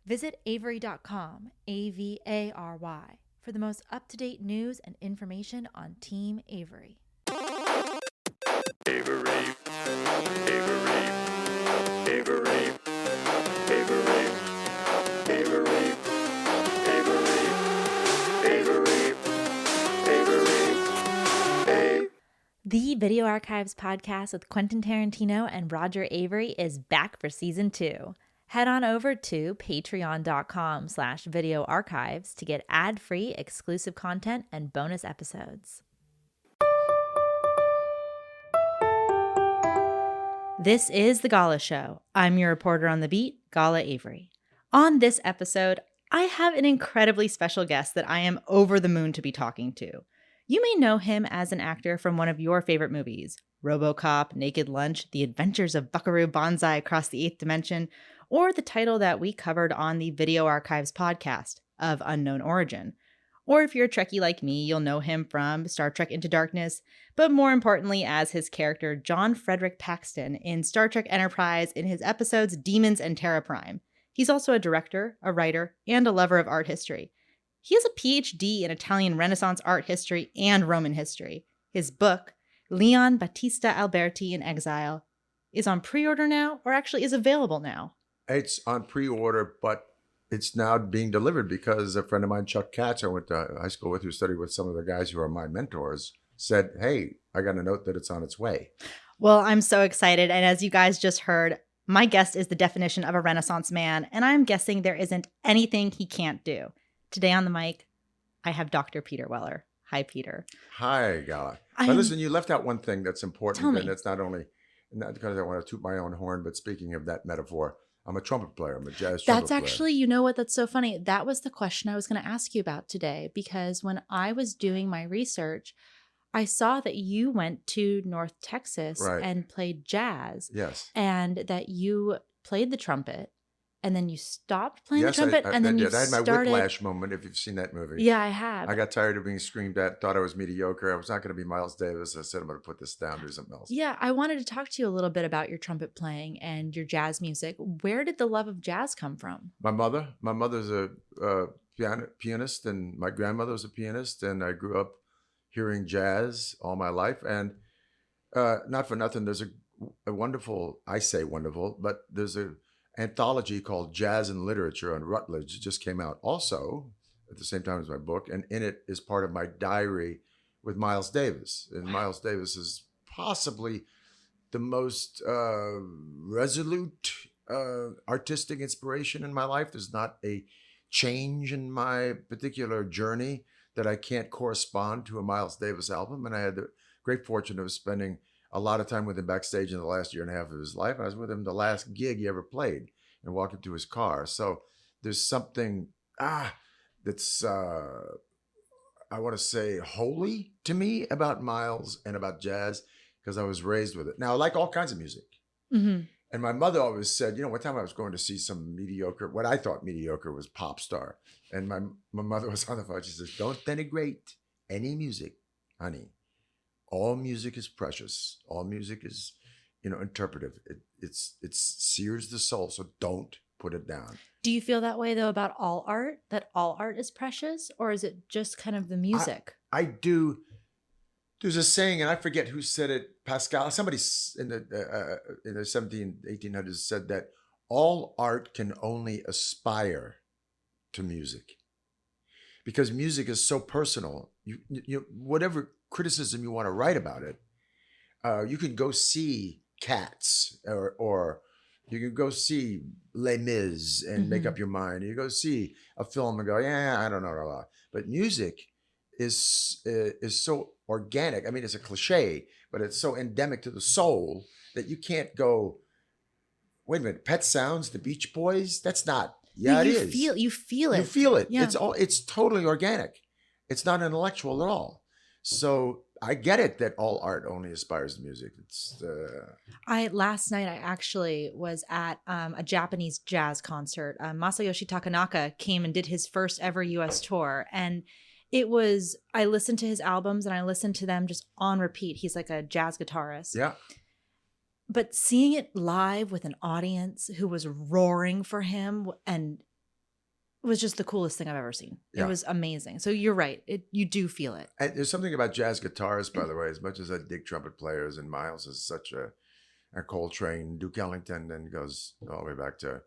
Visit Avery.com, Avary, for the most up-to-date news and information on Team Avery. Avery, Avery, Avery, Avery, Avery, Avery, Avery, Avery. The Video Archives podcast with Quentin Tarantino and Roger Avery is back for season 2. Head on over to patreon.com/videoarchives to get ad-free exclusive content and bonus episodes. This is The Gala Show. I'm your reporter on the beat, Gala Avery. On this episode, I have an incredibly special guest that I am over the moon to be talking to. You may know him as an actor from one of your favorite movies, RoboCop, Naked Lunch, The Adventures of Buckaroo Banzai Across the Eighth Dimension, or the title that we covered on the Video Archives podcast, Of Unknown Origin. Or if you're a Trekkie like me, you'll know him from Star Trek Into Darkness, but more importantly as his character John Frederick Paxton in Star Trek Enterprise in his episodes Demons and Terra Prime. He's also a director, a writer, and a lover of art history. He has a PhD in Italian Renaissance art history and Roman history. His book, Leon Battista Alberti in Exile, is on pre-order now, or actually is available now. It's on pre-order, but it's now being delivered because a friend of mine, Chuck Katz, I went to high school with, who studied with some of the guys who are my mentors, said, hey, I got a note that it's on its way. Well, I'm so excited. And as you guys just heard, my guest is the definition of a Renaissance man, and I'm guessing there isn't anything he can't do. Today on the mic, I have Dr. Peter Weller. Hi, Peter. Hi, Gala. But listen, you left out one thing that's important, and it's not because I want to toot my own horn, but speaking of that metaphor, I'm a trumpet player. I'm a jazz trumpet player. That's actually, you know what, that's so funny. That was the question I was going to ask you about today, because when I was doing my research, I saw that you went to North Texas and played jazz. Yes. And that you played the trumpet, and then you stopped playing the trumpet, and then you started. I had my whiplash moment, if you've seen that movie. Yeah, I have. I got tired of being screamed at, thought I was mediocre. I was not going to be Miles Davis. I said, I'm going to put this down, do something else. Yeah, I wanted to talk to you a little bit about your trumpet playing and your jazz music. Where did the love of jazz come from? My mother's a pianist, and my grandmother was a pianist, and I grew up hearing jazz all my life. And not for nothing, there's a wonderful, I say wonderful, but there's a anthology called Jazz and Literature on Rutledge. It just came out also at the same time as my book, and in it is part of my diary with Miles Davis. And Miles Davis is possibly the most resolute artistic inspiration in my life. There's not a change in my particular journey that I can't correspond to a Miles Davis album. And I had the great fortune of spending a lot of time with him backstage in the last year and a half of his life. I was with him the last gig he ever played and walking to his car. So there's something that's, I want to say, holy to me about Miles and about jazz, because I was raised with it. Now, I like all kinds of music. Mm-hmm. And my mother always said, one time I was going to see some mediocre, what I thought mediocre was pop star. And my mother was on the phone. She says, don't denigrate any music, honey. All music is precious. All music is, interpretive. It sears the soul. So don't put it down. Do you feel that way though about all art? That all art is precious, or is it just kind of the music? I do. There's a saying, and I forget who said it. Pascal. Somebody in the 1800s said that all art can only aspire to music, because music is so personal. You whatever criticism you want to write about it, you can go see Cats or you can go see Les Mis and make up your mind. You go see a film and go, yeah, I don't know a lot. But music is so organic. I mean, it's a cliche, but it's so endemic to the soul that you can't go, wait a minute, Pet Sounds, the Beach Boys? That's not. Yeah, it is. You feel it. You feel it. Yeah. It's totally organic. It's not intellectual at all. So I get it that all art only aspires to music. Last night I actually was at a Japanese jazz concert. Masayoshi Takanaka came and did his first ever U.S. tour, and I listened to his albums and I listened to them just on repeat. He's like a jazz guitarist. Yeah. But seeing it live with an audience who was roaring for him and was just the coolest thing I've ever seen. It Yeah. was amazing. So you're right. You do feel it. And there's something about jazz guitarists, by the way, as much as I dig trumpet players, and Miles is such a Coltrane, Duke Ellington, and goes all the way back to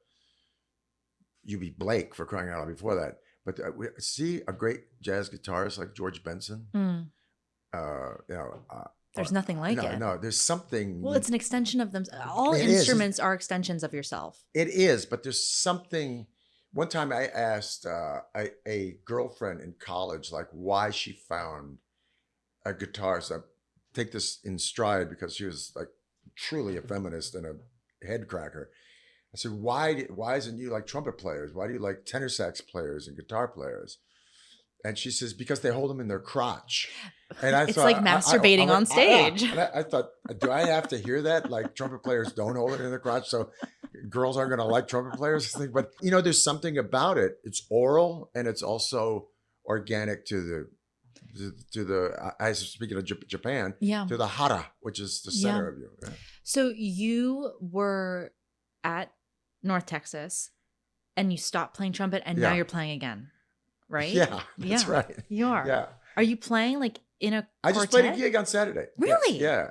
U.B. Blake, for crying out loud, before that. But we see a great jazz guitarist like George Benson. Mm. There's nothing like it. No, there's something. Well, it's an extension of them. All It is. instruments are extensions of yourself. It is, but there's something. One time I asked a girlfriend in college, like, why she found a guitarist. I take this in stride because she was like truly a feminist and a head cracker. I said, why isn't you like trumpet players? Why do you like tenor sax players and guitar players? And she says, because they hold them in their crotch. And I It's thought, like masturbating on stage. And I thought, do I have to hear that? Like trumpet players don't hold it in their crotch, so girls aren't going to like trumpet players. But there's something about it. It's oral and it's also organic to the. I speaking of Japan, Yeah. to the hara, which is the center of you. Yeah. So you were at North Texas, and you stopped playing trumpet, and now Yeah. you're playing again, right? Yeah, that's Yeah. right. You are. Yeah. Are you playing like in a I just quartet? played a gig on Saturday. Really? Yeah.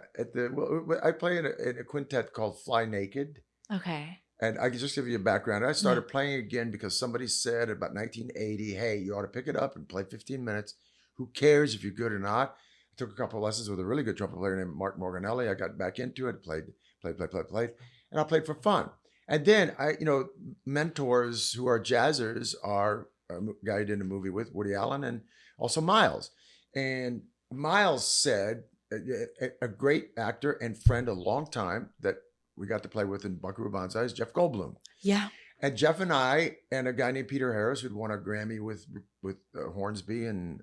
I play in a quintet called Fly Naked. Okay. And I can just give you a background. I started playing again because somebody said about 1980, hey, you ought to pick it up and play 15 minutes. Who cares if you're good or not? I took a couple of lessons with a really good trumpet player named Mark Morganelli. I got back into it, played. And I played for fun. And then mentors who are jazzers are a guy I did a movie with, Woody Allen, and also Miles. And Miles said, a great actor and friend a long time that we got to play with in Buckaroo Banzai is Jeff Goldblum. Yeah. And Jeff and I and a guy named Peter Harris, who'd won a Grammy with Hornsby and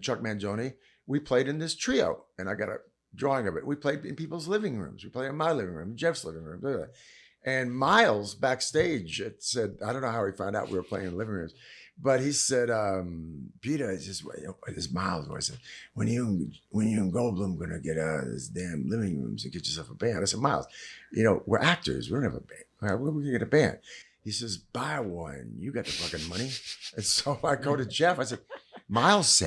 Chuck Mangione, we played in this trio. And I got a drawing of it. We played in people's living rooms. We played in my living room, Jeff's living room. Blah, blah. And Miles backstage said, I don't know how he found out we were playing in living rooms, but he said, Peter, it's just this Miles voice said, when you and Goldblum gonna get out of this damn living rooms and get yourself a band? I said, Miles, we're actors. We don't have a band. Where are we gonna get a band? He says, buy one. You got the fucking money. And so I go to Jeff. I said, Miles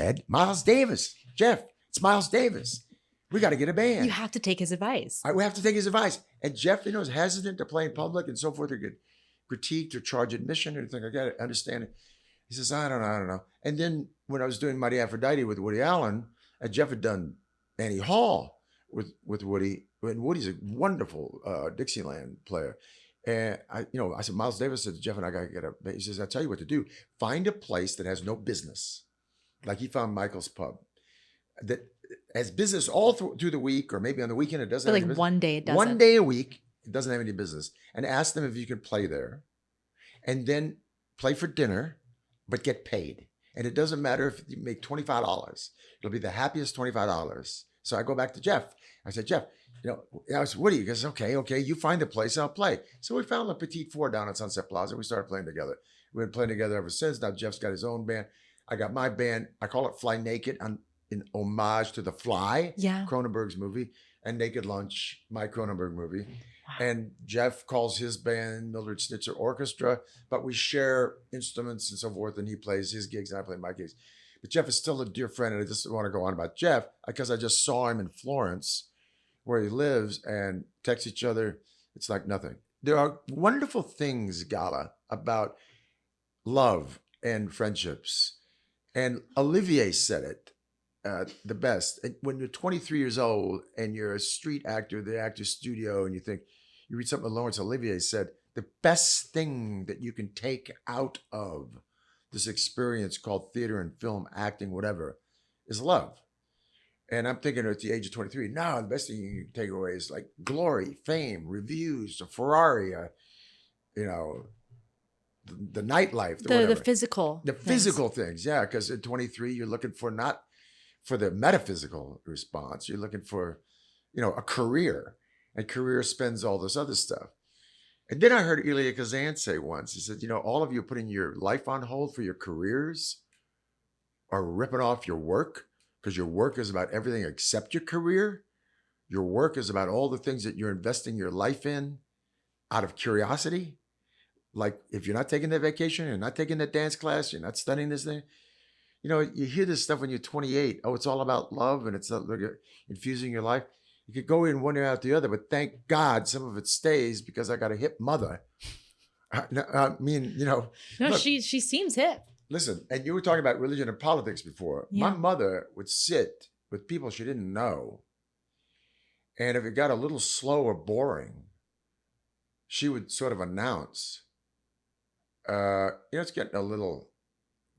Davis. Jeff, it's Miles Davis. We got to get a band. You have to take his advice. We have to take his advice. And Jeff, is hesitant to play in public and so forth, or get critiqued or charge admission or anything like that. I understand it. He says, I don't know. And then when I was doing Mighty Aphrodite with Woody Allen, Jeff had done Annie Hall with Woody. And Woody's a wonderful Dixieland player. And I said, Miles Davis said to Jeff and I got to get a band. He says, I'll tell you what to do. Find a place that has no business. Like he found Michael's Pub that has business all through the week, or maybe on the weekend it doesn't But have like any business. one day it doesn't. One day a week, it doesn't have any business. And ask them if you can play there. And then play for dinner, but get paid. And it doesn't matter if you make $25. It'll be the happiest $25. So I go back to Jeff. I said, Jeff, I said, Woody, he goes, okay, you find a place, I'll play. So we found the Petite Four down at Sunset Plaza. We started playing together. We've been playing together ever since. Now Jeff's got his own band. I got my band. I call it Fly Naked in homage to The Fly, Cronenberg's movie, and Naked Lunch, my Cronenberg movie. Wow. And Jeff calls his band Mildred Schnitzer Orchestra, but we share instruments and so forth, and he plays his gigs and I play my gigs. But Jeff is still a dear friend, and I just want to go on about Jeff because I just saw him in Florence, where he lives, and text each other. It's like nothing. There are wonderful things, Gala, about love and friendships. And Olivier said it the best. When you're 23 years old and you're a street actor, the actor's studio, and you read something Laurence Olivier said, the best thing that you can take out of this experience called theater and film, acting, whatever, is love. And I'm thinking at the age of 23, no, the best thing you can take away is like glory, fame, reviews, a Ferrari, the nightlife, the physical things. Yeah, because at 23 you're looking for not for the metaphysical response, you're looking for a career, and career spends all this other stuff. And then I heard Elia Kazan say once, he said, all of you putting your life on hold for your careers are ripping off your work, because your work is about everything except your career. Your work is about all the things that you're investing your life in out of curiosity. Like if you're not taking that vacation, you're not taking that dance class, you're not studying this thing. You know, you hear this stuff when you're 28. Oh, it's all about love and it's not like infusing your life. You could go in one ear out the other, but thank God some of it stays because I got a hip mother. I mean, you know, No, look, she seems hip. listen, and you were talking about religion and politics before. Yeah. My mother would sit with people she didn't know. And if it got a little slow or boring, she would sort of announce, it's getting a little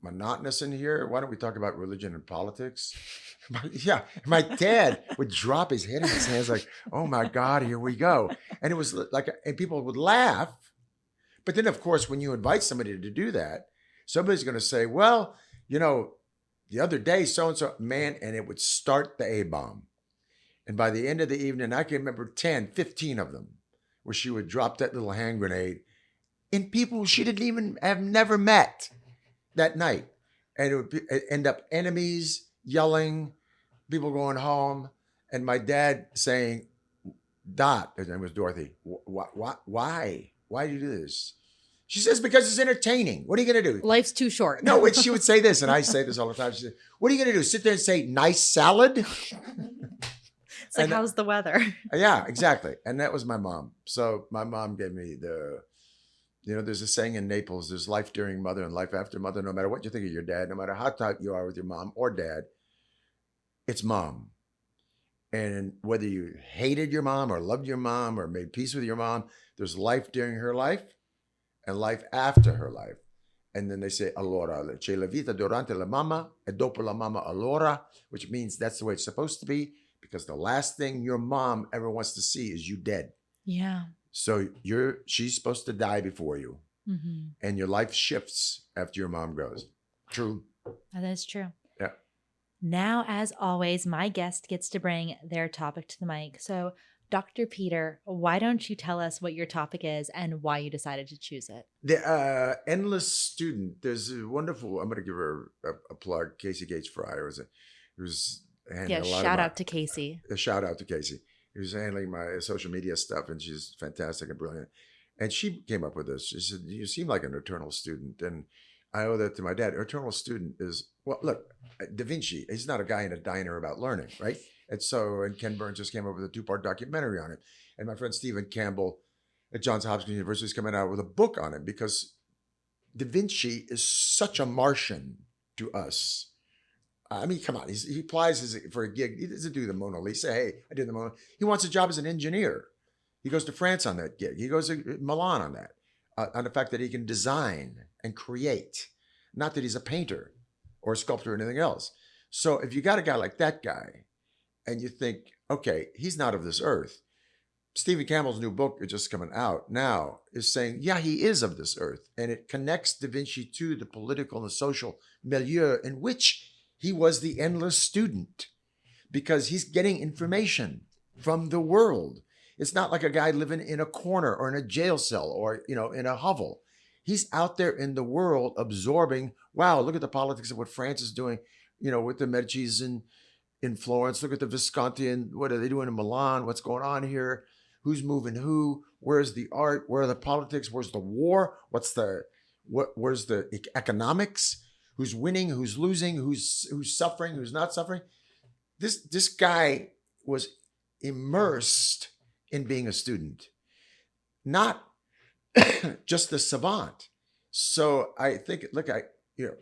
monotonous in here. Why don't we talk about religion and politics? My dad would drop his head in his hands like, oh my God, here we go. And it was like, and people would laugh. But then, of course, when you invite somebody to do that, somebody's going to say, well, you know, the other day, so-and-so, man, and it would start the A-bomb. And by the end of the evening, I can remember 10, 15 of them, where she would drop that little hand grenade in people she didn't even have never met that night. And it would end up enemies yelling, people going home, and my dad saying, Dot, his name was Dorothy, why? Why do you do this? She says, because it's entertaining. What are you going to do? Life's too short. No, she would say this, and I say this all the time. She said, what are you going to do? Sit there and say, nice salad? It's like, how's the weather? Yeah, exactly. And that was my mom. So my mom gave me there's a saying in Naples, there's life during mother and life after mother. No matter what you think of your dad, no matter how tight you are with your mom or dad, it's mom. And whether you hated your mom or loved your mom or made peace with your mom, there's life during her life and life after her life. And then they say, allora, c'è la vita durante la mamma e dopo la mamma allora, which means that's the way it's supposed to be, because the last thing your mom ever wants to see is you dead. Yeah. So she's supposed to die before you. Mm-hmm. And your life shifts after your mom goes. True. That is true. Yeah. Now, as always, my guest gets to bring their topic to the mic. So, Dr. Peter, why don't you tell us what your topic is and why you decided to choose it? The endless student. There's a wonderful, I'm going to give her a plug, Casey Gates Fryer, who's handling a lot shout out to Casey. A shout out to Casey, who's handling my social media stuff, and she's fantastic and brilliant. And she came up with this. She said, you seem like an eternal student. And I owe that to my dad. Eternal student is, well, look, Da Vinci, he's not a guy in a diner about learning, right? And Ken Burns just came up with a 2-part documentary on it. And my friend Stephen Campbell at Johns Hopkins University is coming out with a book on it, because Da Vinci is such a Martian to us. I mean, come on, he applies for a gig. He doesn't do the Mona Lisa. Hey, I did the Mona Lisa. He wants a job as an engineer. He goes to France on that gig. He goes to Milan on that, on the fact that he can design and create, not that he's a painter or a sculptor or anything else. So if you got a guy like that guy, and you think, okay, he's not of this earth. Stephen Campbell's new book, is just coming out now, is saying, yeah, he is of this earth. And it connects Da Vinci to the political and the social milieu in which he was the endless student, because he's getting information from the world. It's not like a guy living in a corner or in a jail cell or, in a hovel. He's out there in the world absorbing, wow, look at the politics of what France is doing, with the Medicis in Florence. Look at the Visconti and what are they doing in Milan? What's going on here? Who's moving who? Where's the art? Where are the politics? Where's the war? Where's the economics? Who's winning? Who's losing? Who's suffering? Who's not suffering? This guy was immersed in being a student, not just the savant. So I think, look,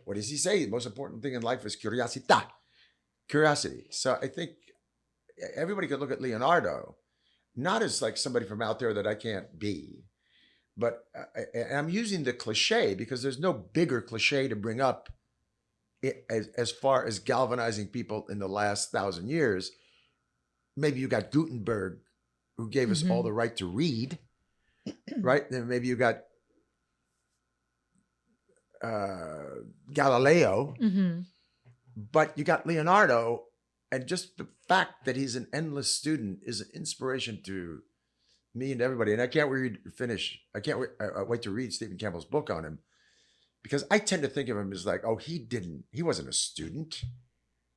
what does he say? The most important thing in life is curiosity. So I think everybody could look at Leonardo, not as like somebody from out there that I can't be, but I'm using the cliche because there's no bigger cliche to bring up as far as galvanizing people in the last 1,000 years. Maybe you got Gutenberg, who gave us all the right to read, right? Then maybe you got Galileo, but you got Leonardo, and just the fact that he's an endless student is an inspiration to me and everybody. And I can't wait to read Stephen Campbell's book on him, because I tend to think of him as like, oh, he wasn't a student.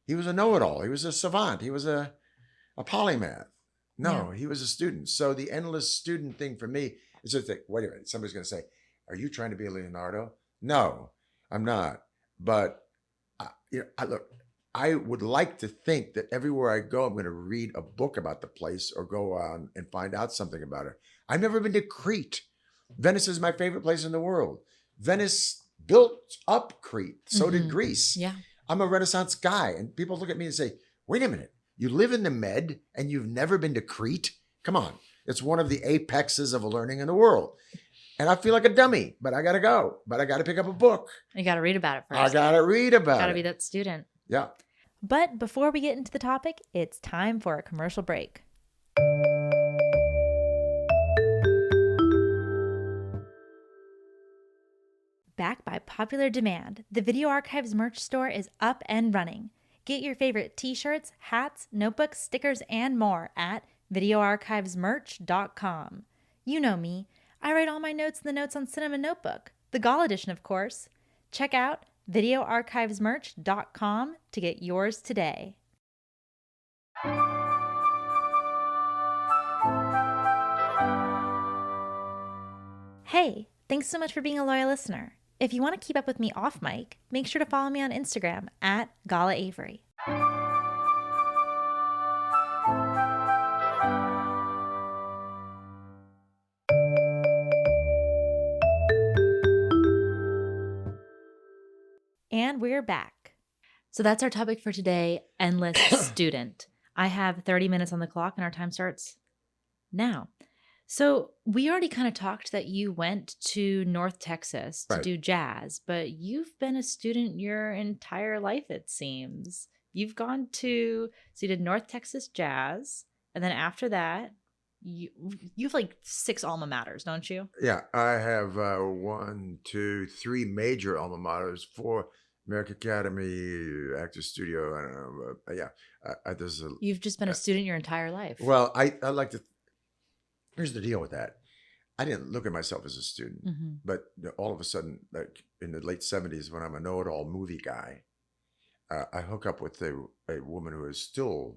He was a know-it-all. He was a savant. He was a polymath. No, He was a student. So the endless student thing for me is just like, wait a minute, somebody's going to say, Are you trying to be a Leonardo? No, I'm not. But look, I would like to think that everywhere I go, I'm going to read a book about the place or go on and find out something about it. I've never been to Crete. Venice is my favorite place in the world. Venice built up Crete. So did Greece. Yeah. I'm a Renaissance guy. And people look at me and say, wait a minute, you live in the Med and you've never been to Crete? Come on. It's one of the apexes of learning in the world. And I feel like a dummy, but I got to go. But I got to pick up a book. You got to read about it first. I got to read about it. Got to be that student. Yeah. But before we get into the topic, it's time for a commercial break. Back by popular demand, the Video Archives merch store is up and running. Get your favorite t-shirts, hats, notebooks, stickers, and more at videoarchivesmerch.com. You know me. I write all my notes in the Notes on Cinema notebook, the Gala edition, of course. Check out videoarchivesmerch.com to get yours today. Hey, thanks so much for being a loyal listener. If you want to keep up with me off mic, make sure to follow me on Instagram at Gala Avery. And we're back. So that's our topic for today, endless student. I have 30 minutes on the clock and our time starts now. So we already kind of talked that you went to North Texas to do jazz, but you've been a student your entire life, it seems. You've gone to, so you did North Texas jazz, and then after that, you've like 6 alma maters, don't you? Yeah, I have 1, 2, 3 major alma maters, 4 American Academy, Actors Studio. I don't know. You've just been a student your entire life. Well, I like to. Here's the deal with that. I didn't look at myself as a student, but all of a sudden, like in the late 70s, when I'm a know-it-all movie guy, I hook up with a woman who is still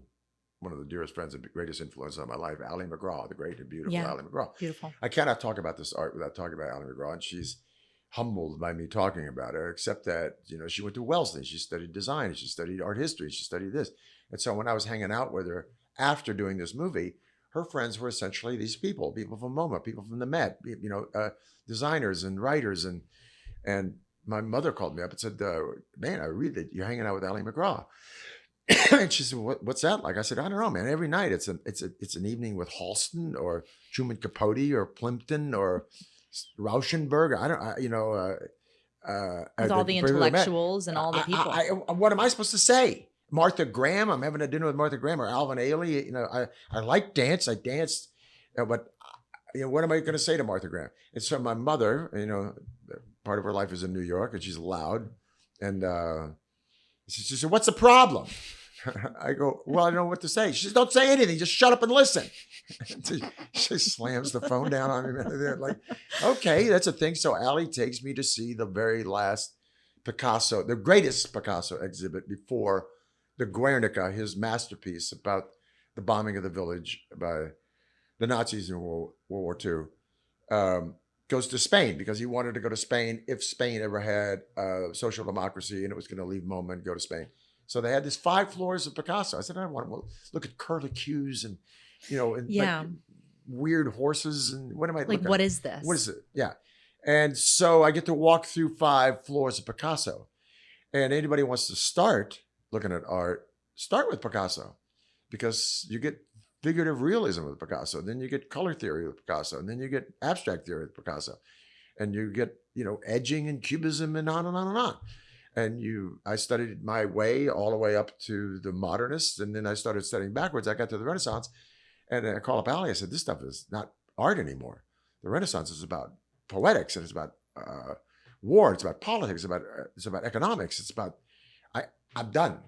one of the dearest friends and greatest influence on my life, Ally McGraw, the great and beautiful Ally McGraw. Beautiful. I cannot talk about this art without talking about Ally McGraw, and she's humbled by me talking about her, except that, she went to Wellesley. She studied design. She studied art history. She studied this. And so when I was hanging out with her after doing this movie, her friends were essentially these people from MoMA, people from the Met, designers and writers. And my mother called me up and said, man, I read that you're hanging out with Ally McGraw. And she said, what's that like? I said, I don't know, man. Every night it's an evening with Halston or Truman Capote or Plimpton or Rauschenberg. With all the intellectuals and all the people. What am I supposed to say? Martha Graham. I'm having a dinner with Martha Graham or Alvin Ailey. I like dance. I danced, but what am I going to say to Martha Graham? And so my mother, part of her life is in New York, and she's loud, and she said, "What's the problem?" I go, "Well, I don't know what to say." She says, "Don't say anything. Just shut up and listen." She slams the phone down on me. They're like, okay, that's a thing. So Ally takes me to see the very last Picasso, the greatest Picasso exhibit before the Guernica, his masterpiece about the bombing of the village by the Nazis in World War II, goes to Spain because he wanted to go to Spain if Spain ever had social democracy and it was going to leave MoMA and go to Spain. So they had this 5 floors of Picasso. I said, I don't want to look at curlicues and, like weird horses. And what am I looking at? What is this? What is it? Yeah. And so I get to walk through 5 floors of Picasso. And anybody who wants to start looking at art, start with Picasso, because you get figurative realism with Picasso. Then you get color theory with Picasso. And then you get abstract theory with Picasso. And you get, edging and cubism and on and on and on. And I studied my way all the way up to the modernists. And then I started studying backwards. I got to the Renaissance. And I called up Ally. I said, this stuff is not art anymore. The Renaissance is about poetics, and it's about war. It's about politics. It's about economics. It's about, I'm done.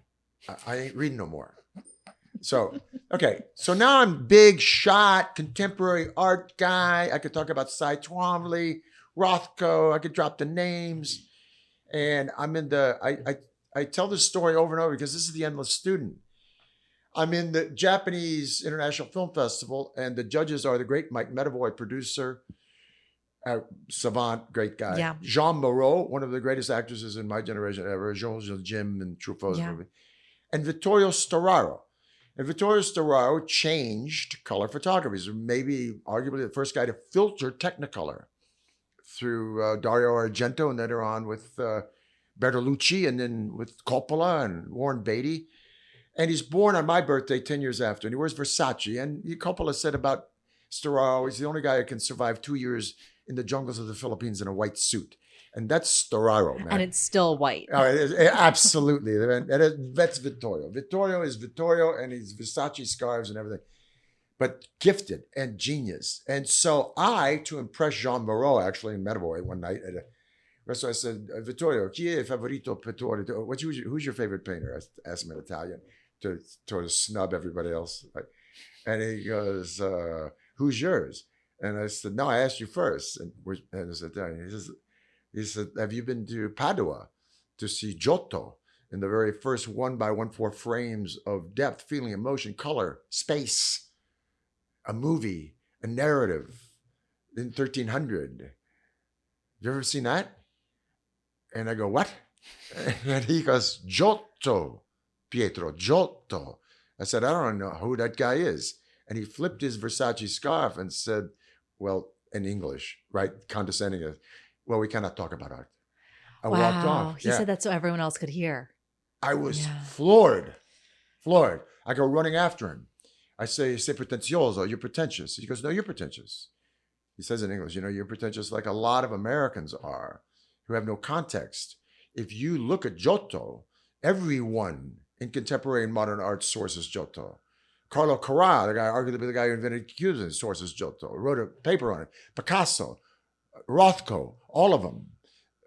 I ain't reading no more. So, okay. So now I'm big shot, contemporary art guy. I could talk about Cy Twombly, Rothko. I could drop the names. And I'm in I tell this story over and over because this is the endless student. I'm in the Japanese International Film Festival, and the judges are the great Mike Medavoy, producer, savant, great guy. Yeah. Jean Moreau, one of the greatest actresses in my generation ever. Jim and Truffaut's movie. And Vittorio Storaro. And Vittorio Storaro changed color photography. He's maybe arguably the first guy to filter Technicolor through Dario Argento and later on with Bertolucci and then with Coppola and Warren Beatty. And he's born on my birthday 10 years after. And he wears Versace. And Coppola said about Storaro, he's the only guy who can survive 2 years in the jungles of the Philippines in a white suit. And that's Storaro, man. And it's still white. Oh, absolutely. That's Vittorio. Vittorio is Vittorio, and he's Versace scarves and everything. But gifted and genius. And so I, to impress Jean Moreau, actually in Metaboy one night at a restaurant, I said, Vittorio, chi è favorito pittore? Who's your favorite painter? I asked him in Italian to sort of snub everybody else. And he goes, who's yours? And I said, no, I asked you first. And I said, he said, have you been to Padua to see Giotto in the very first 1x1/4 frames of depth, feeling, emotion, color, space, a movie, a narrative in 1300? You ever seen that? And I go, what? And he goes, Giotto, Pietro, Giotto. I said, I don't know who that guy is. And he flipped his Versace scarf and said, well, in English, right? Condescending. Well, we cannot talk about art. I walked off. He said that so everyone else could hear. I was floored. I go running after him. I say, sei pretenzioso, you're pretentious. He goes, no, you're pretentious. He says in English, you're pretentious like a lot of Americans are who have no context. If you look at Giotto, everyone in contemporary and modern art sources Giotto. Carlo Carrà, the guy, arguably the guy who invented Cubism, sources Giotto, wrote a paper on it. Picasso, Rothko, all of them,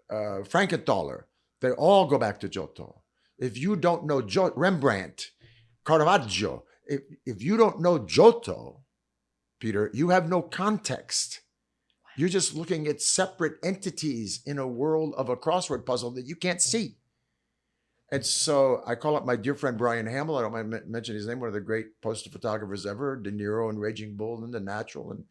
Frankenthaler, they all go back to Giotto. If you don't know Rembrandt, Caravaggio, if you don't know Giotto, Peter, you have no context. You're just looking at separate entities in a world of a crossword puzzle that you can't see. And so I call up my dear friend Brian Hamill. I don't mind mentioning his name, one of the great poster photographers ever, De Niro and Raging Bull and The Natural and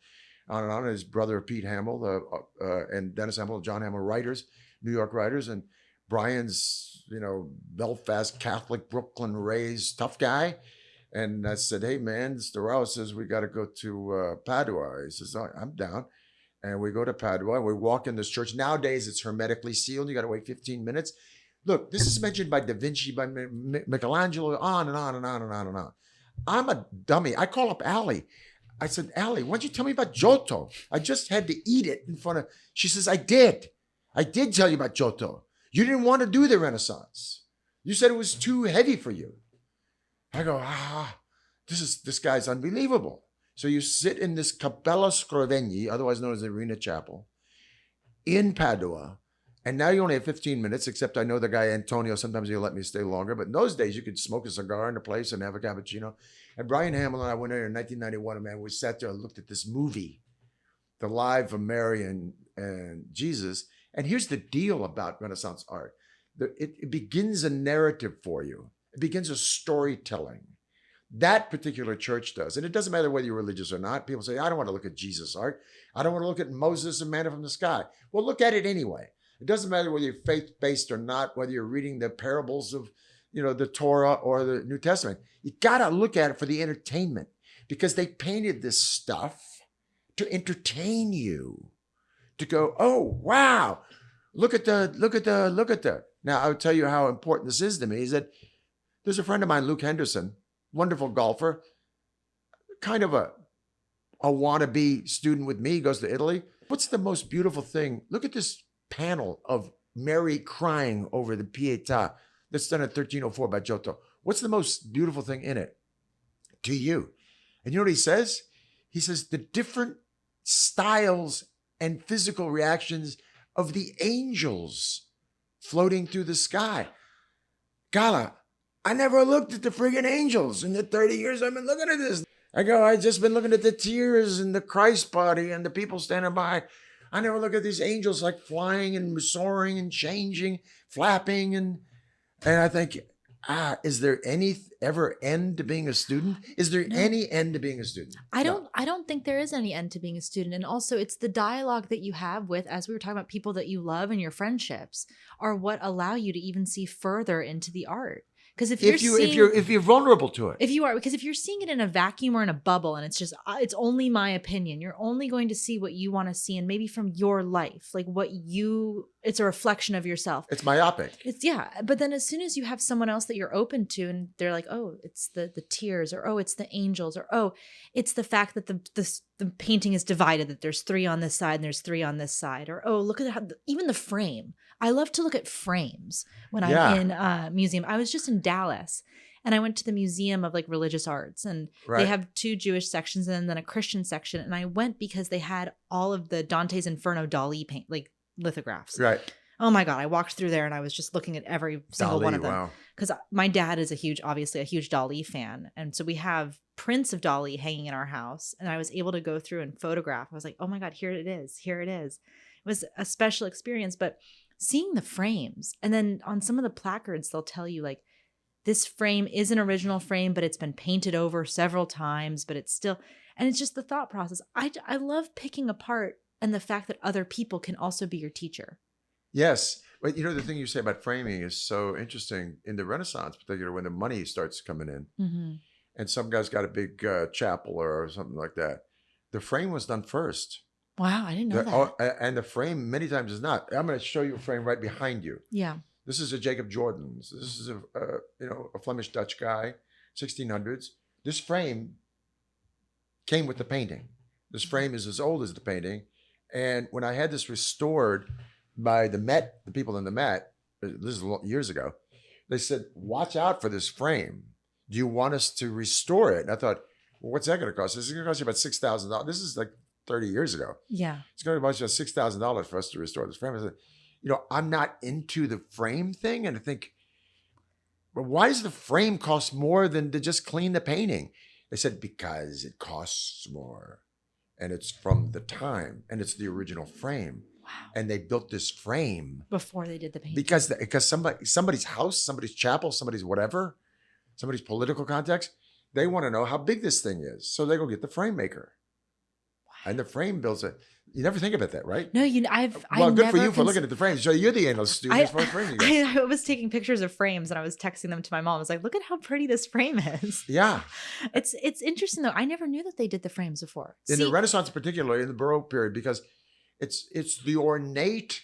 on and on. His brother Pete Hamill and Dennis Hamill, John Hamill, writers, New York writers. And Brian's, Belfast Catholic, Brooklyn raised tough guy. And I said, hey, man, Storaro says we got to go to Padua. He says, oh, I'm down. And we go to Padua. We walk in this church. Nowadays, it's hermetically sealed. You got to wait 15 minutes. Look, this is mentioned by Da Vinci, by Michelangelo, on and on and on and on and on. I'm a dummy. I call up Allie. I said, Allie, why don't you tell me about Giotto? I just had to eat it in front of... She says, I did. I did tell you about Giotto. You didn't want to do the Renaissance. You said it was too heavy for you. I go, this guy's unbelievable. So you sit in this Cappella Scrovegni, otherwise known as the Arena Chapel, in Padua, and now you only have 15 minutes, except I know the guy Antonio, sometimes he'll let me stay longer, but in those days you could smoke a cigar in the place and have a cappuccino. And Brian Hamill and I went there in 1991, and man, we sat there and looked at this movie, The Life of Mary and Jesus. And here's the deal about Renaissance art. It begins a narrative for you. It begins a storytelling. That particular church does. And it doesn't matter whether you're religious or not. People say, I don't want to look at Jesus art. I don't want to look at Moses and manna from the sky. Well, look at it anyway. It doesn't matter whether you're faith-based or not, whether you're reading the parables of, the Torah or the New Testament. You got to look at it for the entertainment because they painted this stuff to entertain you, to go, oh, wow, look at that. Now, I'll tell you how important this is to me is that there's a friend of mine, Luke Henderson, wonderful golfer, kind of a wannabe student with me. He goes to Italy. What's the most beautiful thing? Look at this panel of Mary crying over the Pietà that's done at 1304 by Giotto. What's the most beautiful thing in it to you? And you know what he says? He says the different styles and physical reactions of the angels floating through the sky. Gala, I never looked at the friggin' angels in the 30 years I've been looking at this. I've just been looking at the tears and the Christ body and the people standing by. I never look at these angels like flying and soaring and changing, flapping. And I think, is there any ever end to being a student? Is there No. any end to being a student? I No. don't think there is any end to being a student. And also it's the dialogue that you have with, as we were talking about, people that you love and your friendships are what allow you to even see further into the art. Because if you're vulnerable to it. if you're seeing it in a vacuum or in a bubble and it's just it's only my opinion, you're only going to see what you want to see, and maybe from your life, like it's a reflection of yourself. It's myopic. But then as soon as you have someone else that you're open to and they're like, oh, it's the tears, or oh, it's the angels, or oh, it's the fact that the painting is divided, that there's 3 on this side and there's 3 on this side, or oh, look at how even the frame. I love to look at frames when I'm in a museum. I was just in Dallas and I went to the Museum of like Religious Arts, and they have 2 Jewish sections and then a Christian section. And I went because they had all of the Dante's Inferno Dali paint, like lithographs. Right. Oh my God. I walked through there and I was just looking at every single one of them. Wow. Because my dad is obviously a huge Dali fan. And so we have prints of Dali hanging in our house. And I was able to go through and photograph. I was like, oh my God, here it is. Here it is. It was a special experience. But seeing the frames, and then on some of the placards, they'll tell you like, this frame is an original frame, but it's been painted over several times, but it's still, and it's just the thought process. I love picking apart, and the fact that other people can also be your teacher. Yes. But the thing you say about framing is so interesting in the Renaissance, particularly when the money starts coming in. Mm-hmm. And some guy's got a big chapel or something like that. The frame was done first. Wow, I didn't know that. And the frame many times is not. I'm going to show you a frame right behind you. Yeah. This is a Jacob Jordan. This is a Flemish Dutch guy, 1600s. This frame came with the painting. This frame is as old as the painting. And when I had this restored by the Met, the people in the Met, this is years ago, they said, watch out for this frame. Do you want us to restore it? And I thought, well, what's that going to cost? This is going to cost you about $6,000. This is like 30 years ago. Yeah. It's going to cost you $6,000 for us to restore this frame. I said, I'm not into the frame thing. And I think, well, why does the frame cost more than to just clean the painting? They said, because it costs more. And it's from the time. And it's the original frame. Wow. And they built this frame before they did the painting. Because somebody's house, somebody's chapel, somebody's whatever, somebody's political context, they want to know how big this thing is. So they go get the frame maker. Wow. And the frame builds it. You never think about that, right? No, good for you for looking at the frames. So you're the analyst student as far as framing goes. I was taking pictures of frames and I was texting them to my mom. I was like, look at how pretty this frame is. Yeah. It's interesting though. I never knew that they did the frames before. In the Renaissance, particularly in the Baroque period, because it's the ornate,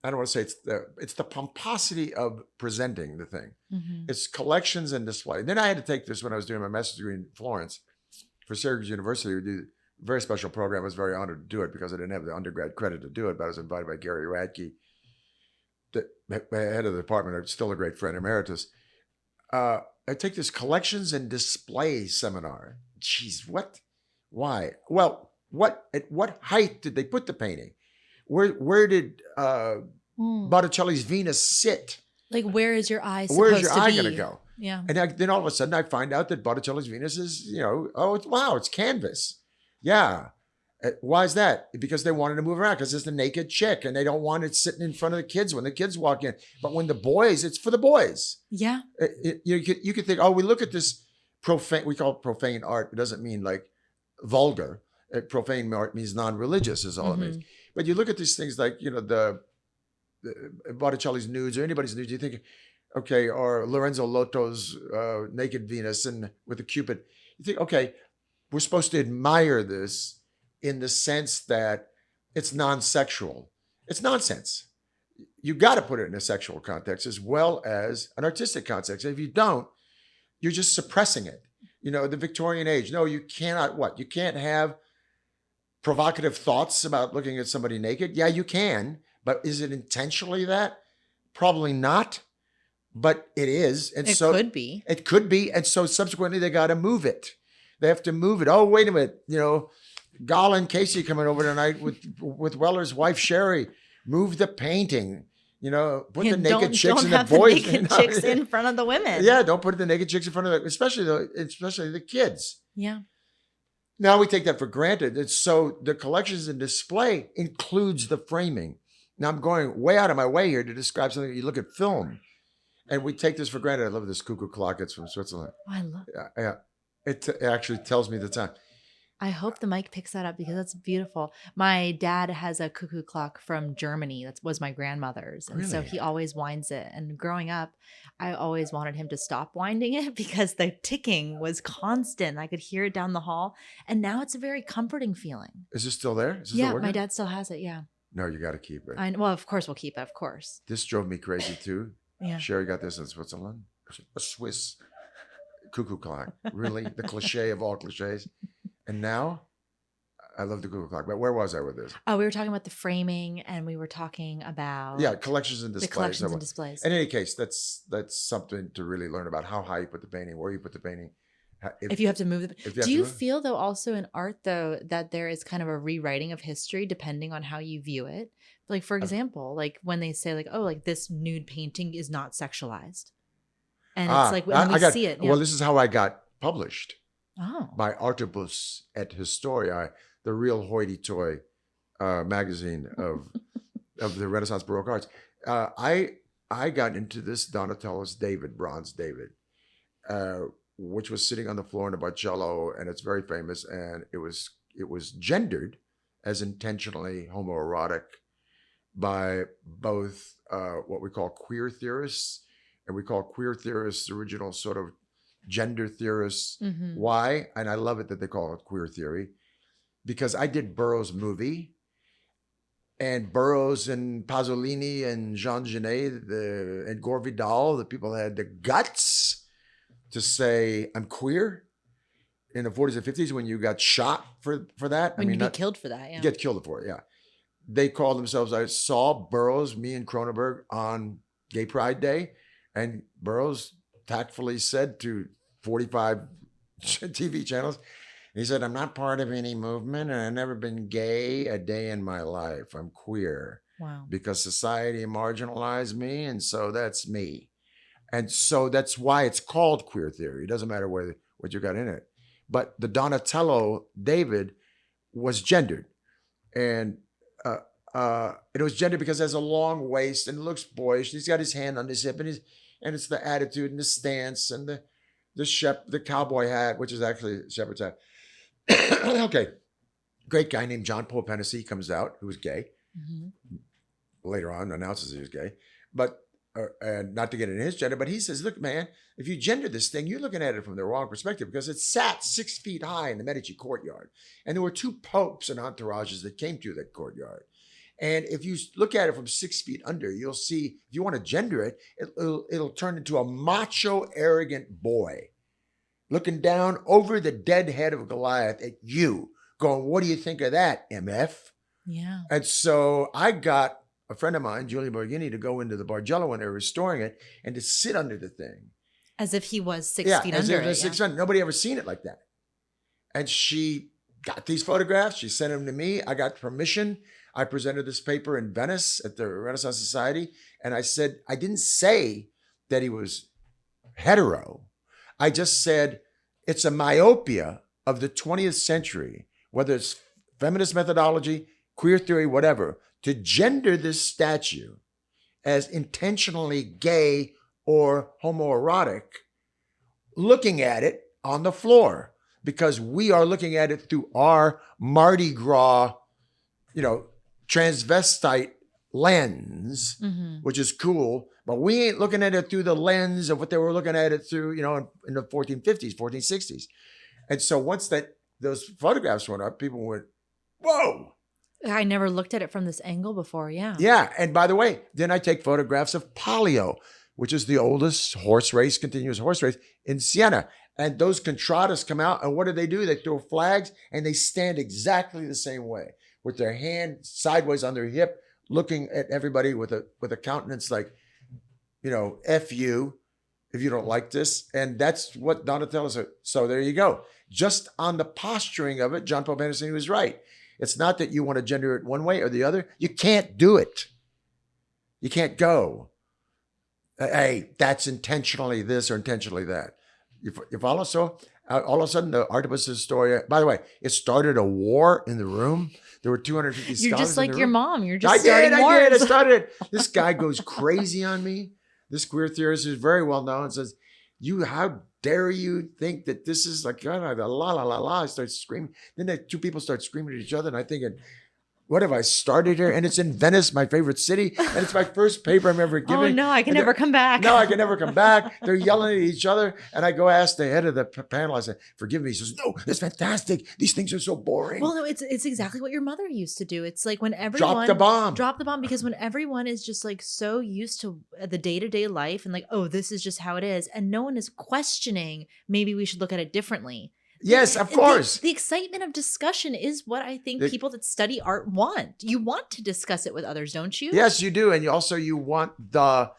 I don't want to say it's the pomposity of presenting the thing. Mm-hmm. It's collections and display. Then I had to take this when I was doing my master's degree in Florence for Syracuse University. We did a very special program. I was very honored to do it because I didn't have the undergrad credit to do it, but I was invited by Gary Radke, the head of the department, still a great friend, emeritus. I take this collections and display seminar. Jeez, what? Why? Well, at what height did they put the painting? Where did Botticelli's Venus sit? Like, where is your eye supposed to be? Where's your eye going to go? Yeah. And then all of a sudden I find out that Botticelli's Venus is, it's canvas. Yeah. Why is that? Because they wanted to move around because it's the naked chick and they don't want it sitting in front of the kids when the kids walk in. But when the boys, it's for the boys. Yeah. You could think, we look at this profane, we call it profane art. It doesn't mean like vulgar. Profane art means non-religious is all it means. But you look at these things like, the Botticelli's nudes or anybody's nudes, you think, okay, or Lorenzo Lotto's naked Venus and with the Cupid. You think, okay, we're supposed to admire this in the sense that it's non-sexual. It's nonsense. You got to put it in a sexual context as well as an artistic context. If you don't, you're just suppressing it. The Victorian age. No, you cannot You can't have provocative thoughts about looking at somebody naked. Yeah, you can, but is it intentionally that? Probably not, but it is. And it could be. It could be. And so subsequently they got to move it. They have to move it. Oh, wait a minute. Gala and Casey coming over tonight with Weller's wife, Sherry. Move the painting. Put the naked chicks and the boys. Don't have the naked chicks in front of the women. Yeah, don't put the naked chicks in front of especially the kids. Yeah. Now we take that for granted. It's so the collections and display includes the framing. Now I'm going way out of my way here to describe something. You look at film, And we take this for granted. I love this cuckoo clock. It's from Switzerland. Oh, I love. Yeah. It actually tells me the time. I hope the mic picks that up because that's beautiful. My dad has a cuckoo clock from Germany. That was my grandmother's. And so Really? he always winds it. And growing up, I always wanted him to stop winding it because the ticking was constant. I could hear it down the hall. And now it's a very comforting feeling. Is this still there? Is this Yeah, still working? my dad still has it. Yeah. No, you got to keep it. Well, of course we'll keep it. Of course. This drove me crazy too. Yeah. Sherry got this in Switzerland. A Swiss cuckoo clock. Really? The cliche of all cliches. And now I love the cuckoo clock. But where was I with this? Oh, we were talking about the framing and we were talking about Collections and displays. the collections and displays. In any case, that's something to really learn about how high you put the painting, where you put the painting. If you have to move if you have do to you move- feel though also in art though that there is kind of a rewriting of history depending on how you view it? Like for example, like when they say like, oh, like this nude painting is not sexualized. And it's like when we see it. Well, this is how I got published Oh. by Artibus et Historia, the real hoity-toity magazine of the Renaissance Baroque arts. I got into this Donatello's David, bronze David, which was sitting on the floor in a Bargello, and it's very famous. And it was gendered as intentionally homoerotic by both what we call queer theorists, and we call queer theorists the original sort of gender theorists. Mhm. Why? And I love it that they call it queer theory, because I did Burroughs' movie, and Burroughs and Pasolini and Jean Genet and Gore Vidal, the people that had the guts to say, I'm queer in the 40s and 50s when you got shot for that. When you get killed for that, yeah. You get killed for it, yeah. They called themselves, I saw Burroughs, me and Cronenberg on Gay Pride Day, and Burroughs tactfully said to 45 TV channels, he said, I'm not part of any movement and I've never been gay a day in my life. I'm queer. Wow. Because society marginalized me, and so that's me. And so that's why it's called queer theory. It doesn't matter what you got in it. But the Donatello David was gendered. And it was gendered because it has a long waist and it looks boyish. He's got his hand on his hip, and it's the attitude and the stance and the cowboy hat, which is actually a shepherd's hat. Okay. Great guy named John Paul Hennessy comes out, who was gay. Mhm. Later on announces he was gay, but not to get into his gender, but he says, look, man, if you gender this thing, you're looking at it from the wrong perspective, because it sat 6 feet high in the Medici courtyard. And there were 2 popes and entourages that came to that courtyard. And if you look at it from 6 feet under, you'll see, if you want to gender it, it'll turn into a macho, arrogant boy looking down over the dead head of Goliath at you, going, what do you think of that, MF? Yeah. And so I got a friend of mine, Julia Borghini, to go into the Bargello when they were restoring it and to sit under the thing. As if he was 6 feet as under if it was it. 6 feet. Nobody ever seen it like that. And she got these photographs. She sent them to me. I got permission. I presented this paper in Venice at the Renaissance Society. And I said, I didn't say that he was hetero. I just said it's a myopia of the 20th century, whether it's feminist methodology, queer theory, whatever, to gender this statue as intentionally gay or homoerotic, looking at it on the floor, because we are looking at it through our Mardi Gras, transvestite lens, Mhm. which is cool, but we ain't looking at it through the lens of what they were looking at it through, in the 1450s, 1460s. And so once those photographs went up, people went, whoa. I never looked at it from this angle before. Yeah. Yeah. And by the way, then I take photographs of Palio, which is the oldest continuous horse race in Siena. And those contradas come out, and what do? They throw flags, and they stand exactly the same way, with their hand sideways on their hip, looking at everybody with a countenance like, F you if you don't like this. And that's what Donatello said. So there you go. Just on the posturing of it, John Paul Hennessy was right. It's not that you want to gender it one way or the other. You can't do it. You can't go, hey, that's intentionally this or intentionally that. You follow? So all of a sudden, the Artibus Historia, by the way, it started a war in the room. There were 250 scholars. You're just like in the your room. mom. You're just starting I wars. did. I started it. This guy goes crazy on me. this queer theorist who's very well known says, how dare you think that this is like, la, la, la, la. I start screaming. Then the two people start screaming at each other. And I'm thinking, what have I started here? And it's in Venice, my favorite city. And it's my first paper I'm ever giving. Oh, no, I can never come back. No, I can never come back. They're yelling at each other. And I go ask the head of the panel. I said, forgive me. He says, no, it's fantastic. These things are so boring. Well, no, it's exactly what your mother used to do. It's like when everyone... Drop the bomb. Because when everyone is just like so used to the day-to-day life and like, oh, this is just how it is. And no one is questioning, maybe we should look at it differently. Yes, of course. The excitement of discussion is what I think people that study art want. You want to discuss it with others, don't you? Yes, you do. And you want the,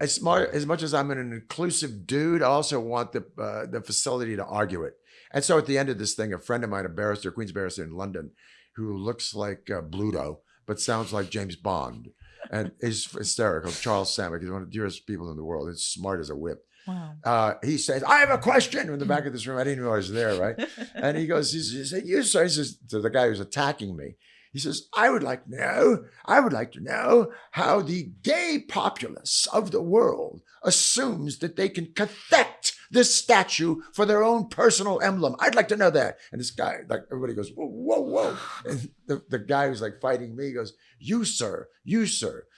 as much as I'm an inclusive dude, I also want the facility to argue it. And so at the end of this thing, a friend of mine, a barrister, Queen's barrister in London, who looks like Bluto, but sounds like James Bond, and is hysterical, Charles Samick, he's one of the dearest people in the world. He's smart as a whip. Wow. He says, I have a question in the back of this room. I didn't know I was there, right? And he goes, he said, you sir, he says to the guy who's attacking me, he says, I would like to know how the gay populace of the world assumes that they can cathect this statue for their own personal emblem. I'd like to know that. And this guy, like everybody goes, whoa, whoa, whoa. And the guy who's like fighting me goes, you sir,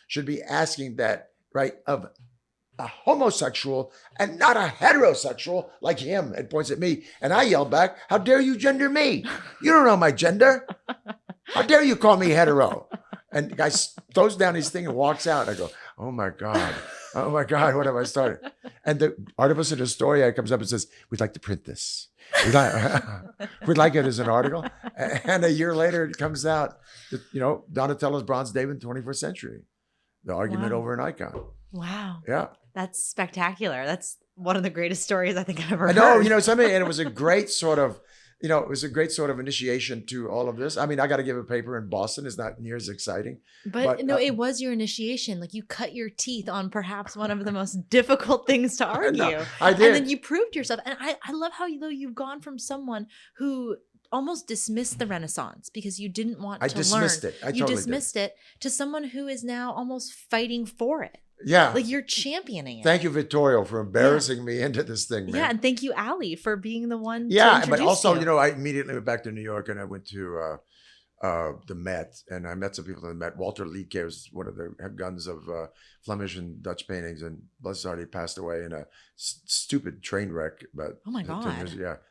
should be asking that, right, of a homosexual and not a heterosexual like him, and points at me. And I yell back, how dare you gender me? You don't know my gender. How dare you call me hetero? And the guy throws down his thing and walks out. I go, oh my God, what have I started? And the artifice of the story comes up and says, we'd like to print this. We'd like it as an article. And a year later, it comes out that, Donatello's Bronze David, 21st century. The argument over an icon. Wow. Yeah. That's spectacular. That's one of the greatest stories I think I've ever heard. I know, and it was a great sort of, initiation to all of this. I mean, I got to give a paper in Boston. It's not near as exciting. But it was your initiation. Like you cut your teeth on perhaps one of the most difficult things to argue. No, I did. And then you proved yourself. And I love how you've gone from someone who almost dismissed the Renaissance because you didn't want to learn. I dismissed it. You dismissed it to someone who is now almost fighting for it. Yeah. Like you're championing it. Thank you, Vittorio, for embarrassing me into this thing, man. Yeah, and thank you, Ali, for being the one to but introduce also, you. I immediately went back to New York and I went to the Met, and I met some people in the Met. Walter Liedtke was one of the guns of Flemish and Dutch paintings, and bless his heart, he passed away in a stupid train wreck. But oh my God.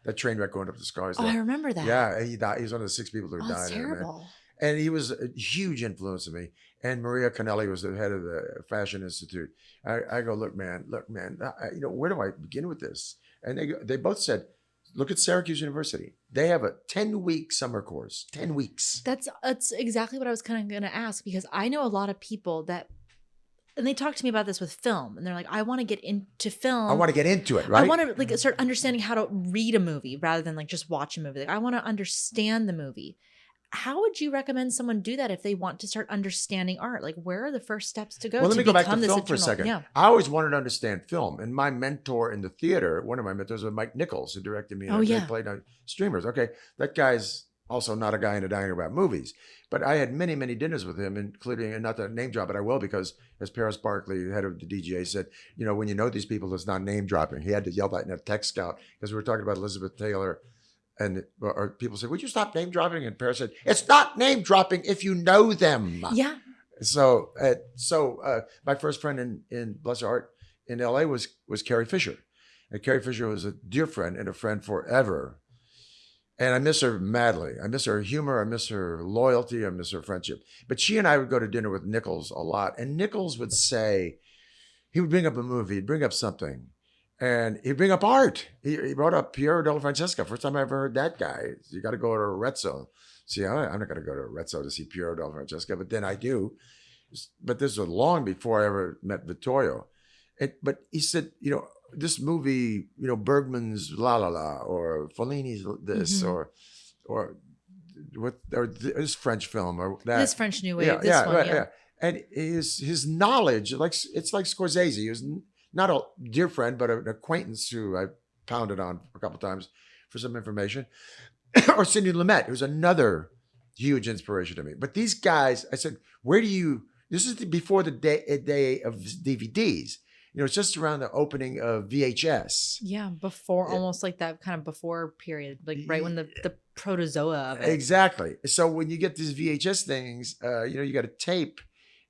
That train wreck going up the Scars. Oh, I remember that. Yeah, he died. He was one of the 6 people who died. That's terrible. And he was a huge influence on me. And Maria Canelli was the head of the Fashion Institute. I go, look, man, where do I begin with this? And they both said, look at Syracuse University. They have a 10-week summer course, 10 weeks. That's exactly what I was kind of going to ask, because I know a lot of people that, and they talk to me about this with film, and they're like, I want to get into film. I want to get into it, right? I want to start understanding how to read a movie rather than just watch a movie. Like, I want to understand the movie. How would you recommend someone do that if they want to start understanding art? Like, where are the first steps to go? Well, let me go back to film for a second. Yeah. I always wanted to understand film. And my mentor in the theater, one of my mentors was Mike Nichols, who directed me. And I played on Streamers. Okay, that guy's also not a guy in a diner about movies. But I had many, many dinners with him, including, and not to name drop, but I will, because as Paris Barkley, head of the DGA, said, when you know these people, it's not name dropping. He had to yell that in a tech scout, because we were talking about Elizabeth Taylor. And or people said, would you stop name dropping? And Paris said, it's not name dropping if you know them. Yeah. So my first friend in bless her heart in LA was Carrie Fisher. And Carrie Fisher was a dear friend and a friend forever. And I miss her madly. I miss her humor. I miss her loyalty. I miss her friendship. But she and I would go to dinner with Nichols a lot. And Nichols would say, he would bring up a movie, he'd bring up something. And he'd bring up art. He brought up Piero della Francesca. First time I ever heard that guy. You got to go to Arezzo. See, I'm not going to go to Arezzo to see Piero della Francesca, but then I do. But this was long before I ever met Vittorio. But he said, this movie, Bergman's La La La, or Fellini's this, or this French film, or that. This French New Wave. Yeah. And his knowledge, it's like Scorsese. He was not a dear friend, but an acquaintance who I pounded on a couple times for some information. Or Sidney Lumet, who's another huge inspiration to me. But these guys, I said, where do you, This is before the day of DVDs. It's just around the opening of VHS. Yeah, before almost like that kind of before period, like right when the protozoa of it. Exactly. So when you get these VHS things, you got a tape.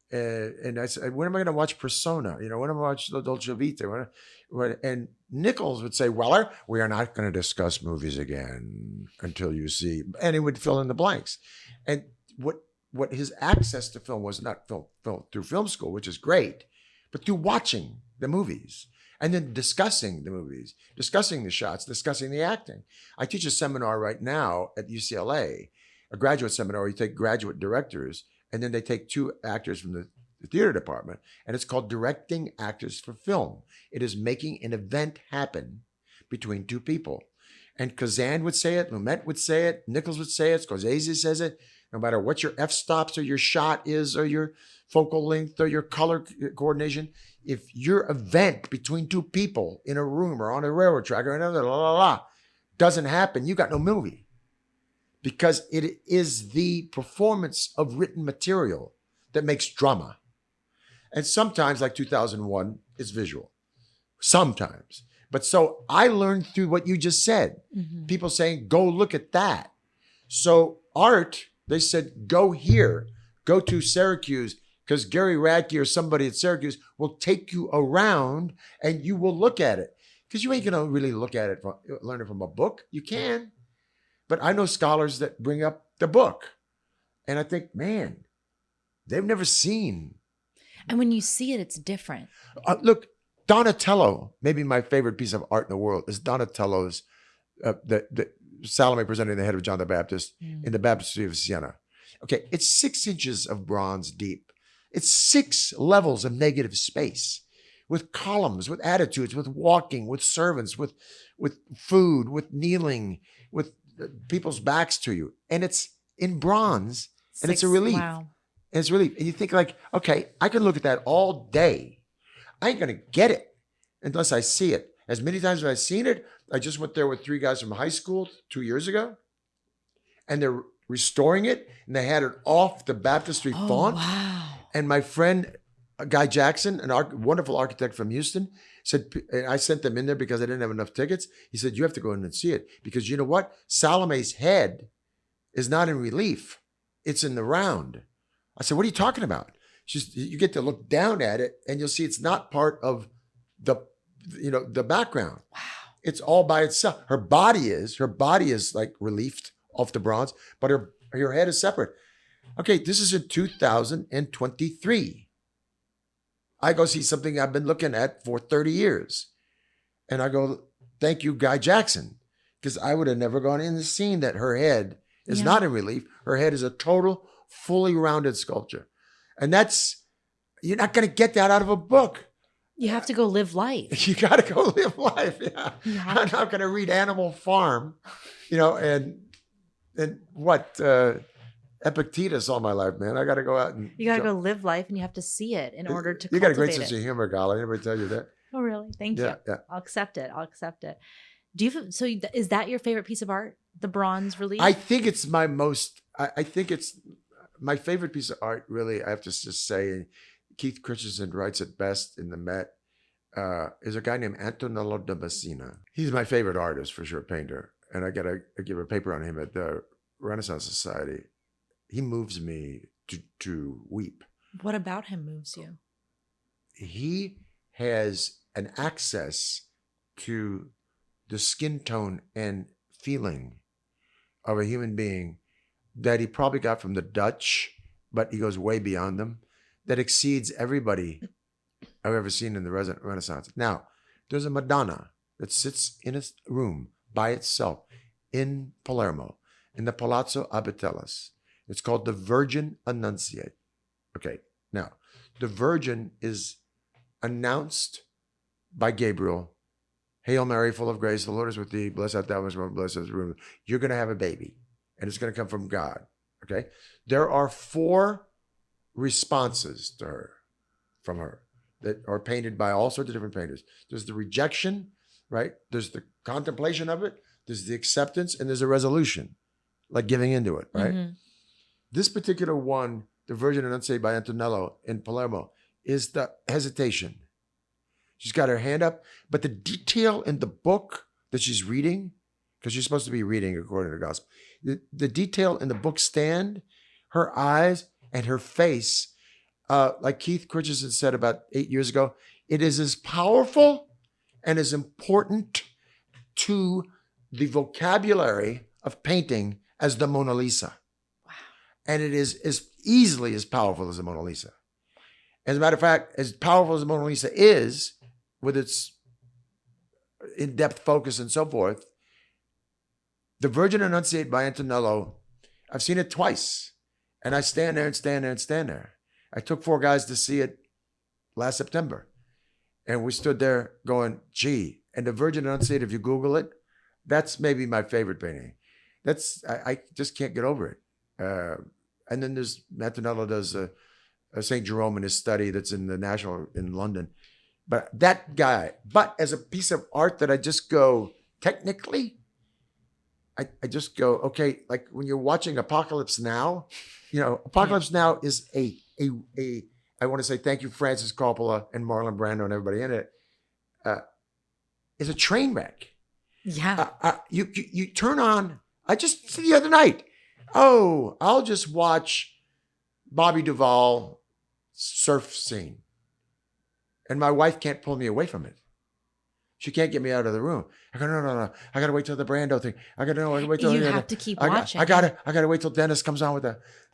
And I said, when am I going to watch Persona? When am I going to watch La Dolce Vita? And Nichols would say, Weller, we are not going to discuss movies again until you see. And he would fill in the blanks. And what his access to film was not film through film school, which is great, but through watching the movies and then discussing the movies, discussing the shots, discussing the acting. I teach a seminar right now at UCLA, a graduate seminar where you take graduate directors and then they take 2 actors from the theater department, and it's called Directing Actors for Film. It is making an event happen between 2 people. And Kazan would say it, Lumet would say it, Nichols would say it, Scorsese says it. No matter what your f-stops or your shot is or your focal length or your color coordination, if your event between 2 people in a room or on a railroad track or another, doesn't happen, you got no movie. Because it is the performance of written material that makes drama. And sometimes, like 2001, it's visual. Sometimes. But so I learned through what you just said. Mm-hmm. People saying, go look at that. So art, they said, go here. Go to Syracuse, because Gary Radke or somebody at Syracuse will take you around and you will look at it. Because you ain't going to really look at it, learn it from a book. You can. But I know scholars that bring up the book. And I think, man, they've never seen. And when you see it, it's different. Look, Donatello, maybe my favorite piece of art in the world, is Donatello's, the Salome presenting the head of John the Baptist in the Baptistry of Siena. Okay, it's 6 inches of bronze deep. It's 6 levels of negative space with columns, with attitudes, with walking, with servants, with food, with kneeling, with people's backs to you. And it's in bronze and it's a relief. Wow. And it's relief. And you think like, okay, I can look at that all day. I ain't going to get it unless I see it. As many times as I've seen it, I just went there with 3 guys from high school 2 years ago, and they're restoring it, and they had it off the baptistry font. Wow. And my friend, Guy Jackson, wonderful architect from Houston, said, and I sent them in there because I didn't have enough tickets. He said, you have to go in and see it, because you know what? Salome's head is not in relief. It's in the round. I said, what are you talking about? You get to look down at it and you'll see it's not part of the background. Wow. It's all by itself. Her body is like reliefed off the bronze, but her head is separate. Okay, this is in 2023. I go see something I've been looking at for 30 years. And I go, thank you, Guy Jackson, because I would have never gone in and seen that her head is not in relief. Her head is a total, fully rounded sculpture. And you're not going to get that out of a book. You have to go live life. You got to go live life. Yeah. I'm not going to read Animal Farm, and what, Epictetus all my life, man. I got to go out and... You got to go live life, and you have to see it in order to You got a great cultivate sense of humor, Gala. Anybody tell you that? Oh, really? Thank you. Yeah. I'll accept it. So is that your favorite piece of art? The bronze relief? I think it's my my favorite piece of art, really. I have to just say, Keith Christensen writes it best in the Met, is a guy named Antonello da Messina. He's my favorite artist, for sure, painter. And I give a paper on him at the Renaissance Society. He moves me to weep. What about him moves you? He has an access to the skin tone and feeling of a human being that he probably got from the Dutch, but he goes way beyond them, that exceeds everybody I've ever seen in the Renaissance. Now, there's a Madonna that sits in a room by itself in Palermo, in the Palazzo Abatellas. It's called the Virgin Annunciate. Okay, now, the Virgin is announced by Gabriel. Hail Mary, full of grace, the Lord is with thee. Blessed art thou amongst women, blessed is the fruit of thy womb. You're going to have a baby, and it's going to come from God. Okay? There are 4 responses to her, from her, that are painted by all sorts of different painters. There's the rejection, right? There's the contemplation of it. There's the acceptance, and there's a resolution, like giving into it, right? Mm-hmm. This particular one the Virgin Annunciate by Antonello in Palermo is the hesitation. She's got her hand up, but the detail in the book that she's reading, because she's supposed to be reading according to the gospel, the detail in the book stand, her eyes and her face, like Keith Christensen said about 8 years ago, it is as powerful and as important to the vocabulary of painting as the Mona Lisa. Wow. And it is as easily as powerful as the Mona Lisa. As a matter of fact, as powerful as the Mona Lisa is, with its in-depth focus and so forth, the Virgin Annunciate by Antonello, I've seen it twice. And I stand there and stand there and stand there. I took 4 guys to see it last September. And we stood there going, gee. And the Virgin Annunciate, if you Google it, that's maybe my favorite painting. I just can't get over it. And then there's Antonello does St. Jerome in his study that's in the National in London. But that guy, but as a piece of art that I just go, technically, I just go, okay, like when you're watching Apocalypse Now, Apocalypse Now is I want to say thank you, Francis Coppola and Marlon Brando and everybody in it. It's a train wreck. Yeah. You turn on, I just the other night, I'll just watch Bobby Duvall surf scene. And my wife can't pull me away from it. She can't get me out of the room. I go, no. I got to wait till the Brando thing. I got to wait till you have to keep watching. I got to wait till Dennis comes on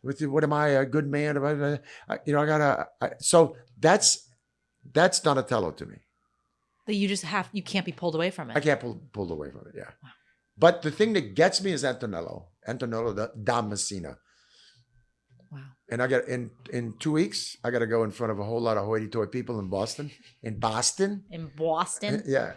with the, what am I, a good man? So that's Donatello to me. That you can't be pulled away from it. I can't pull away from it, yeah. Wow. But the thing that gets me is Antonello da Messina. Wow. And I got in 2 weeks, I got to go in front of a whole lot of hoity-toity people in Boston. In Boston? Yeah.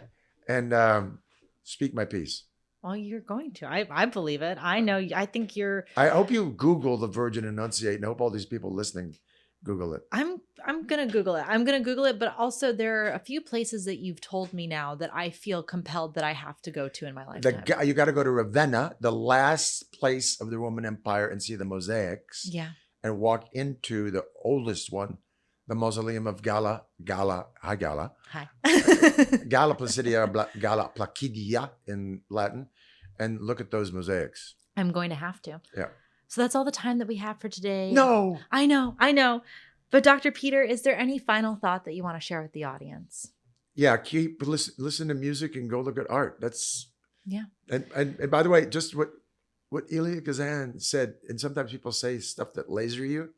And speak my piece. Well, you're going to. I believe it. I know. I think you're. I hope you Google the Virgin Annunciate, and I hope all these people listening Google it. I'm gonna Google it. But also, there are a few places that you've told me now that I feel compelled that I have to go to in my lifetime. You got to go to Ravenna, the last place of the Roman Empire, and see the mosaics. Yeah. And walk into the oldest one, the mausoleum of Gala. Hi, Gala. Hi. Gala Placidia, Gala Placidia in Latin, and look at those mosaics. I'm going to have to. Yeah. So that's all the time that we have for today. No. I know. But Dr. Peter, is there any final thought that you want to share with the audience? Yeah, keep listen to music and go look at art. That's yeah. And by the way, just what Elia Kazan said, and sometimes people say stuff that laser you.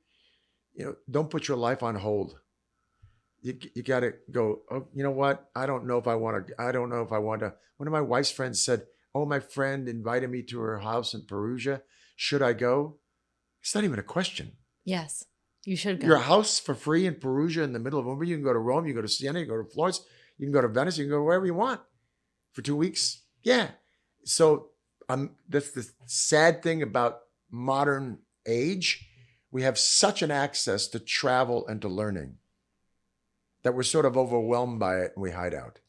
Don't put your life on hold. You got to go, oh, you know what? I don't know if I want to. One of my wife's friends said, oh, my friend invited me to her house in Perugia. Should I go? It's not even a question. Yes, you should go. Your house for free in Perugia in the middle of Umbria. You can go to Rome, you can go to Siena, you can go to Florence, you can go to Venice, you can go wherever you want for 2 weeks. Yeah. So that's the sad thing about modern age. We have such an access to travel and to learning that we're sort of overwhelmed by it and we hide out.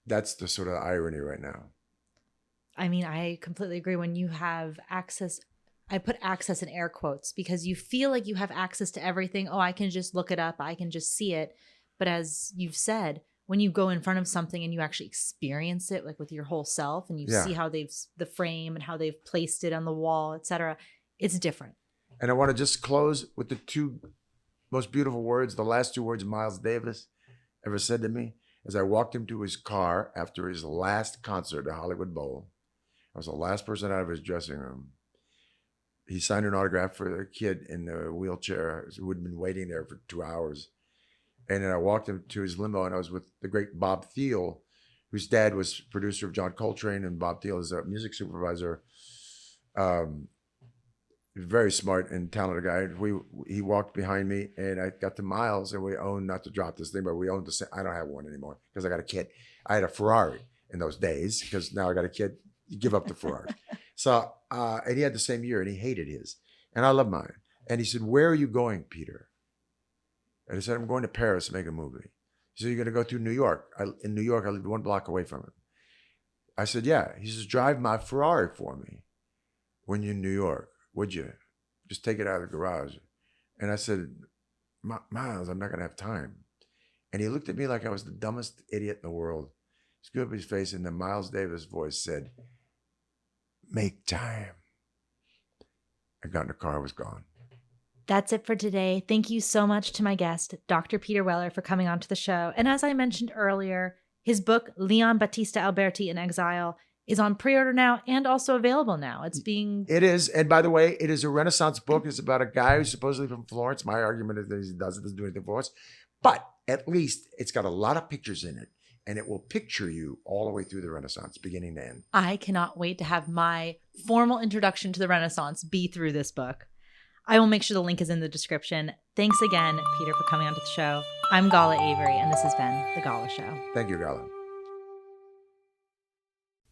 That's the sort of irony right now. I mean, I completely agree. When you have access, I put access in air quotes because you feel like you have access to everything. Oh, I can just look it up. I can just see it. But as you've said, when you go in front of something and you actually experience it, like with your whole self, and you see how the frame and how they've placed it on the wall, etc., it's different. And I want to just close with the 2 most beautiful words, the last 2 words Miles Davis ever said to me as I walked him to his car after his last concert at Hollywood Bowl. I was the last person out of his dressing room. He signed an autograph for a kid in a wheelchair who had been waiting there for 2 hours. And then I walked him to his limo, and I was with the great Bob Thiel, whose dad was producer of John Coltrane, and Bob Thiel is a music supervisor. Very smart and talented guy. He walked behind me, and I got to Miles, and we owned, not to drop this thing, but we owned I don't have one anymore because I got a kid. I had a Ferrari in those days because now I got a kid. You give up the Ferrari. So, and he had the same year, and he hated his. And I love mine. And he said, where are you going, Peter? And I said, I'm going to Paris to make a movie. He said, you're going to go through New York. In New York, I lived 1 block away from him. I said, yeah. He says, drive my Ferrari for me when you're in New York, would you? Just take it out of the garage. And I said, Miles, I'm not going to have time. And he looked at me like I was the dumbest idiot in the world. He screwed up his face, and then Miles Davis' voice said, make time. I got in the car, I was gone. That's it for today. Thank you so much to my guest, Dr. Peter Weller, for coming on to the show. And as I mentioned earlier, his book, Leon Battista Alberti in Exile, is on pre-order now and also available now. It is. And by the way, it is a Renaissance book. It's about a guy who's supposedly from Florence. My argument is that he doesn't do anything for us. But at least it's got a lot of pictures in it. And it will picture you all the way through the Renaissance, beginning to end. I cannot wait to have my formal introduction to the Renaissance be through this book. I will make sure the link is in the description. Thanks again, Peter, for coming onto the show. I'm Gala Avery, and this has been The Gala Show. Thank you, Gala.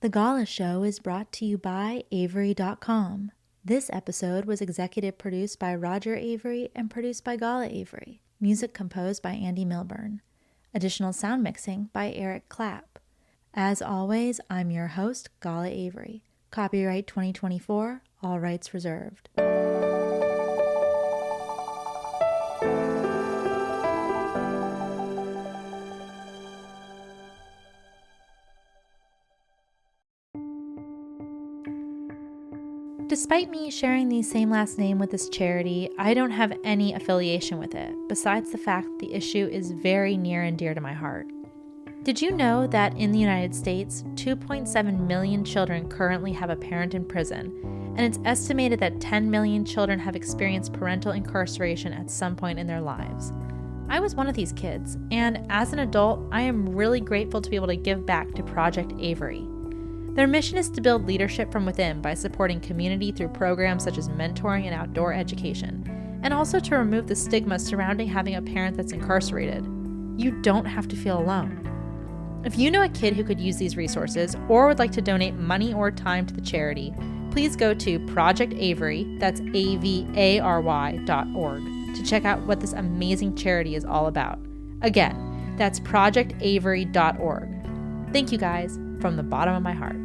The Gala Show is brought to you by Avery.com. This episode was executive produced by Roger Avery and produced by Gala Avery. Music composed by Andy Milburn. Additional sound mixing by Eric Clapp. As always, I'm your host, Gala Avery. Copyright 2024, all rights reserved. Despite me sharing the same last name with this charity, I don't have any affiliation with it, besides the fact that the issue is very near and dear to my heart. Did you know that in the United States, 2.7 million children currently have a parent in prison, and it's estimated that 10 million children have experienced parental incarceration at some point in their lives? I was one of these kids, and as an adult, I am really grateful to be able to give back to Project Avery. Their mission is to build leadership from within by supporting community through programs such as mentoring and outdoor education, and also to remove the stigma surrounding having a parent that's incarcerated. You don't have to feel alone. If you know a kid who could use these resources or would like to donate money or time to the charity, please go to Project Avery, that's AVARY.org, to check out what this amazing charity is all about. Again, that's projectavery.org. Thank you guys from the bottom of my heart.